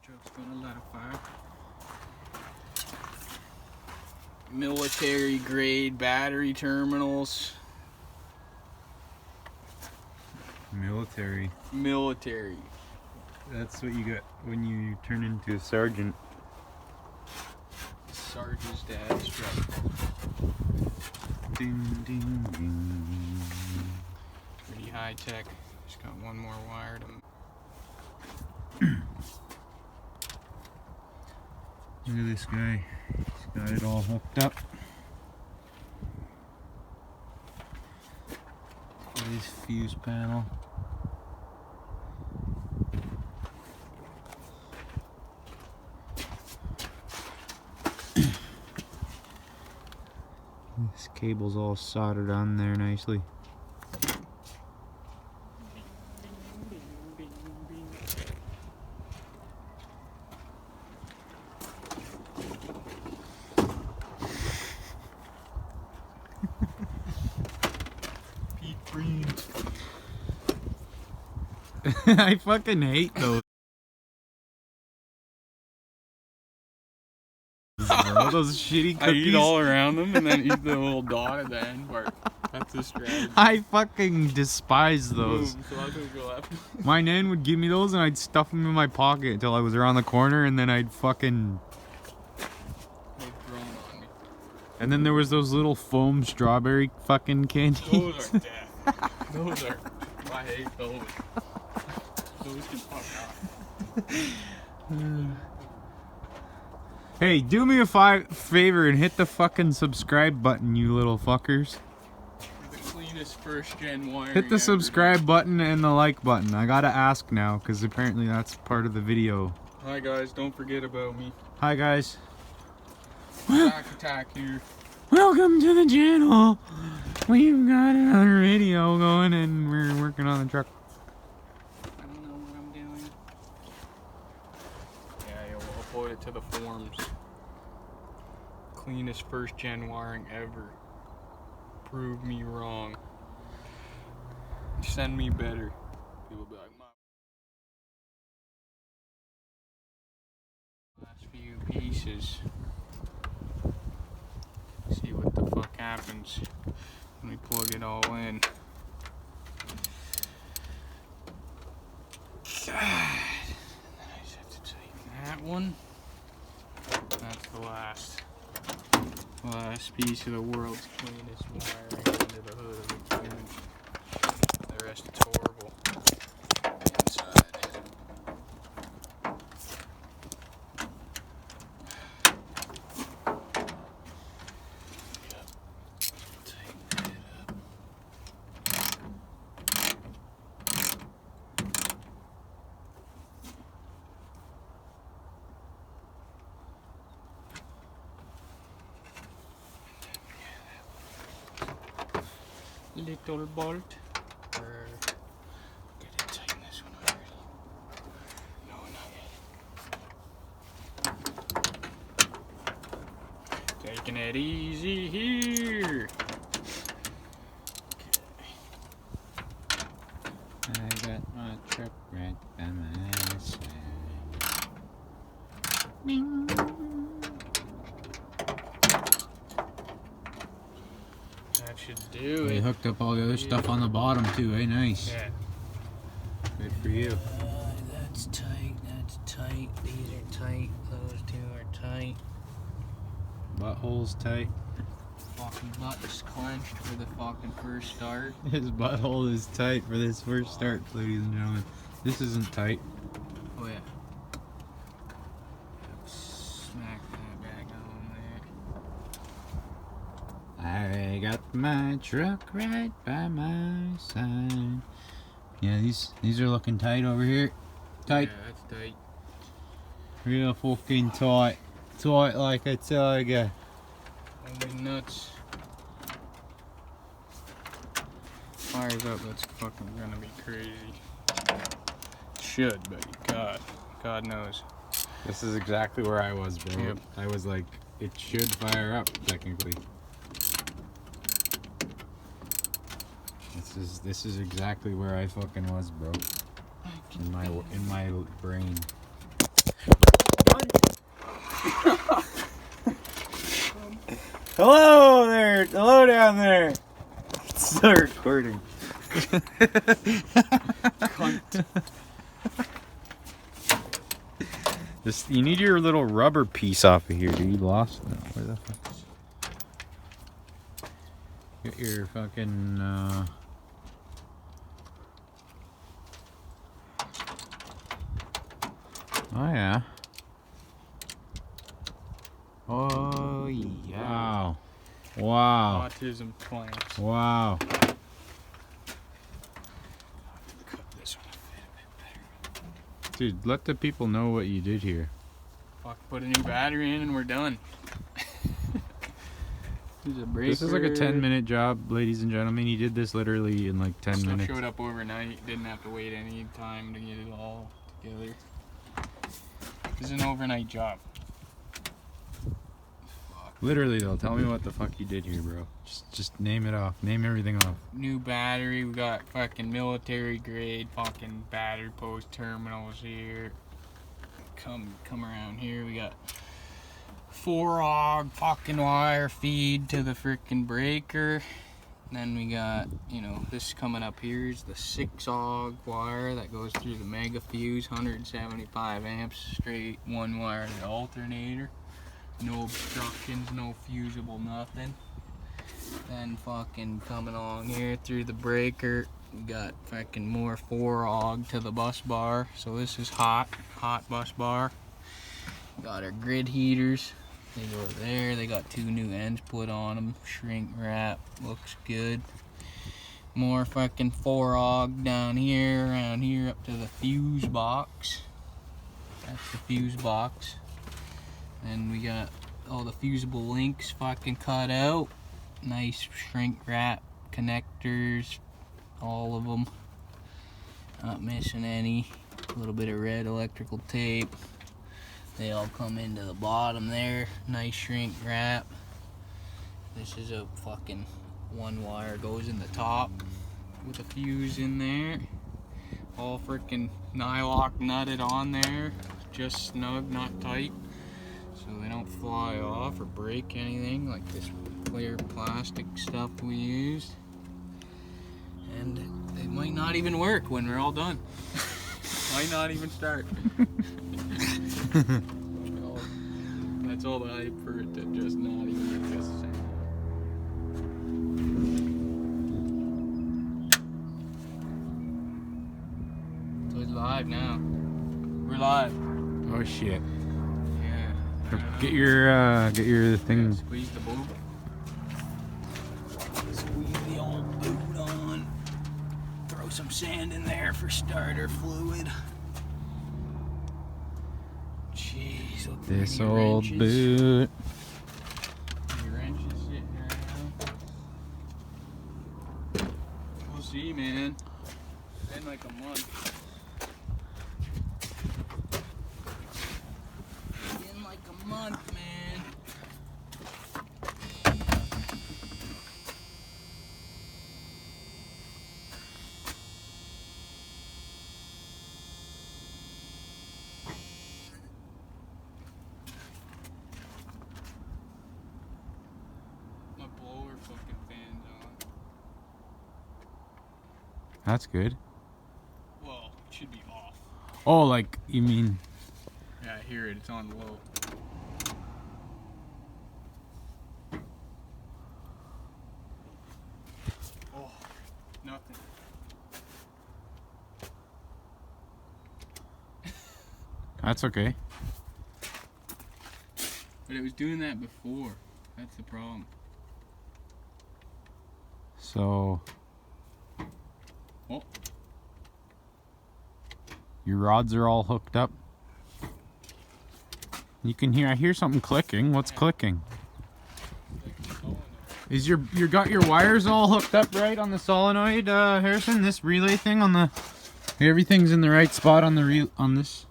truck's got a lot of fire. Military grade battery terminals. Military. Military. That's what you get when you turn into a sergeant. Sarge's dad's truck. Ding, ding, ding. Pretty high tech. Just got one more wire to. Look at this guy. He's got it all hooked up. His fuse panel. This cable's all soldered on there nicely. I fucking hate those. Bro, those shitty cookies. I eat all around them and then eat the little dot at the end part. That's the strategy. I fucking despise those. Boom, so I could go left. My nan would give me those and I'd stuff them in my pocket until I was around the corner and then I'd fucking... And then there was those little foam strawberry fucking candies. Those are death. Those are... I hate those. Those can fuck off. Hey, do me a favor and hit the fucking subscribe button, you little fuckers. The cleanest first gen wiring. Hit the subscribe button and the like button. I gotta ask now, because apparently that's part of the video. Hi guys, don't forget about me. Hi guys. Attack here. Welcome to the channel. We've got another video going and we're working on the truck. I don't know what I'm doing. Yeah, you'll upload it to the forums. Cleanest first gen wiring ever. Prove me wrong. Send me better. People be like, last few pieces. See what the fuck happens when we plug it all in. God. I just have to tighten that one. That's the last piece of the world's cleanest wiring under the hood of the cleanest. The rest is horrible. Inside. Little bolt. Gotta tighten this one already. No, not yet. Taking it easy here. I got my truck right by my side. Bing. That should do it. We hooked up all the other stuff on the bottom too, eh? Nice. Yeah. Good for you. That's tight, that's tight. These are tight, those two are tight. Butthole's tight. Fucking butt's clenched for the fucking first start. His butthole is tight for this first start, ladies and gentlemen. This isn't tight. Oh yeah. Smack that back on there. I got my truck right by my side. Yeah, these are looking tight over here. Tight. Yeah, that's tight. Real fucking tight. Tight like a tiger. Holy nuts. Fires up, that's fucking gonna be crazy. Should, but God knows. This is exactly where I was, bro. Yep. I was like, it should fire up, technically. This is exactly where I fucking was, bro. In my brain. Hello there. Hello down there. It's still recording. Cunt. Just, you need your little rubber piece off of here, dude. You lost it. Where the fuck? Get your fucking, Oh, yeah. Oh, yeah. Wow. Wow. Autism clamps. Wow. Cut this one a bit better. Dude, let the people know what you did here. Fuck, put a new battery in and we're done. There's a breaker. This is like a 10-minute job, ladies and gentlemen. He did this literally in like 10 Stuff minutes. showed up overnight. Didn't have to wait any time to get it all together. This is an overnight job. Literally though, tell me what the fuck you did here, bro. Just name it off. Name everything off. New battery. We got fucking military grade fucking battery post terminals here. Come around here. We got 4-auger fucking wire feed to the freaking breaker. Then we got, you know, this coming up here is the 6-auger wire that goes through the mega fuse, 175 amps, straight one wire to the alternator. No obstructions, no fusible, nothing. Then fucking coming along here through the breaker, we got fucking more 4-auger to the bus bar. So this is hot bus bar. Got our grid heaters. They go there. They got 2 new ends put on them. Shrink wrap. Looks good. More fucking 4-auger down here, around here up to the fuse box. That's the fuse box. And we got all the fusible links fucking cut out. Nice shrink wrap connectors. All of them. Not missing any. A little bit of red electrical tape. They all come into the bottom there. Nice shrink wrap. This is a fucking 1 wire goes in the top with a fuse in there. All freaking nylock nutted on there. Just snug, not tight. So they don't fly off or break anything like this clear plastic stuff we used. And they might not even work when we're all done. Might not even start. Well, that's all the hype for it to just not even make us sound. So it's live now. We're live. Oh shit. Yeah. Get your thing. Squeeze the boob. Squeeze the old boot on. Throw some sand in there for starter fluid. Jeez, look at This any old wrenches. boot. Any wrenches sitting around. We'll see, man. Been like a month. Been like a month, man. My blower fucking fan's on. That's good. Well, it should be off. Oh, like you mean? Yeah, I hear it. It's on low. Oh, nothing. That's okay. But it was doing that before. That's the problem. So Oh, your rods are all hooked up. You can hear. I hear something clicking. What's clicking? Is you got your wires all hooked up right on the solenoid, Harrison? This relay thing on the. Everything's in the right spot on the on this.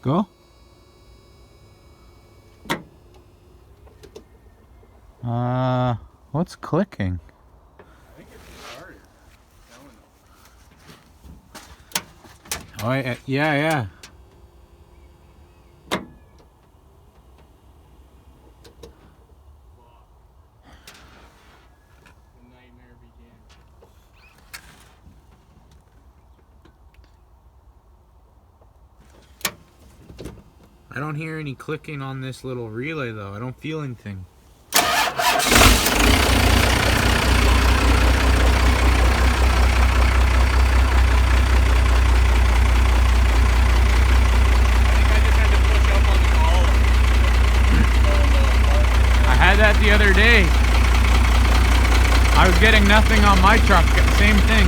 Go. What's clicking? I think it's the starter. Oh, yeah. I don't hear any clicking on this little relay though. I don't feel anything. I had that the other day. I was getting nothing on my truck. Same thing.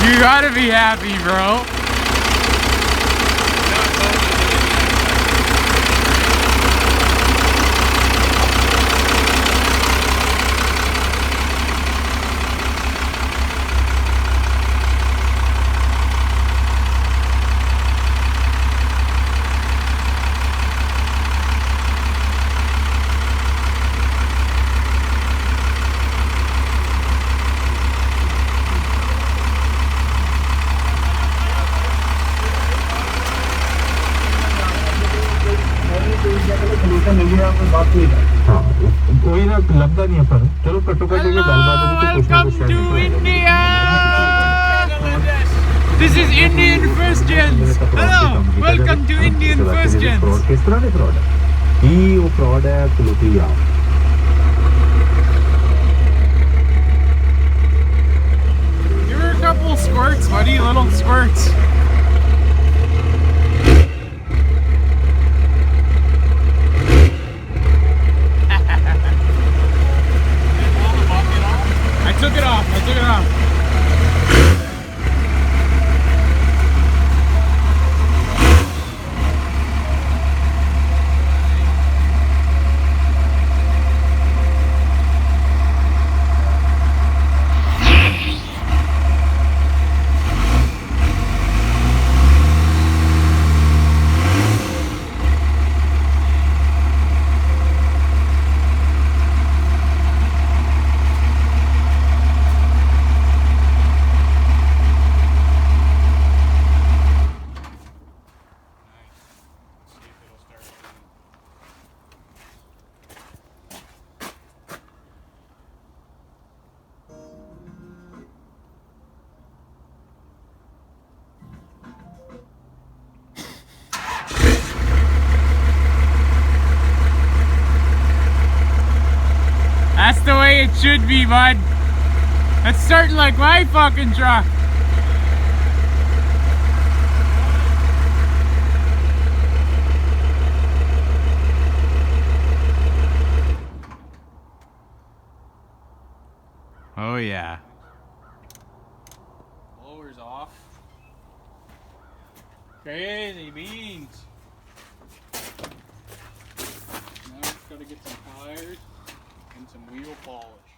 You gotta be happy, bro. Welcome to India! This is Indian First Gens. Hello, welcome to Indian First Gens. Give her a couple squirts, buddy, little squirts. I took it off. That's the way it should be, bud. That's starting like my fucking truck. Oh yeah. Blower's off. Crazy beans. Now we've got to get some tires and some wheel polish.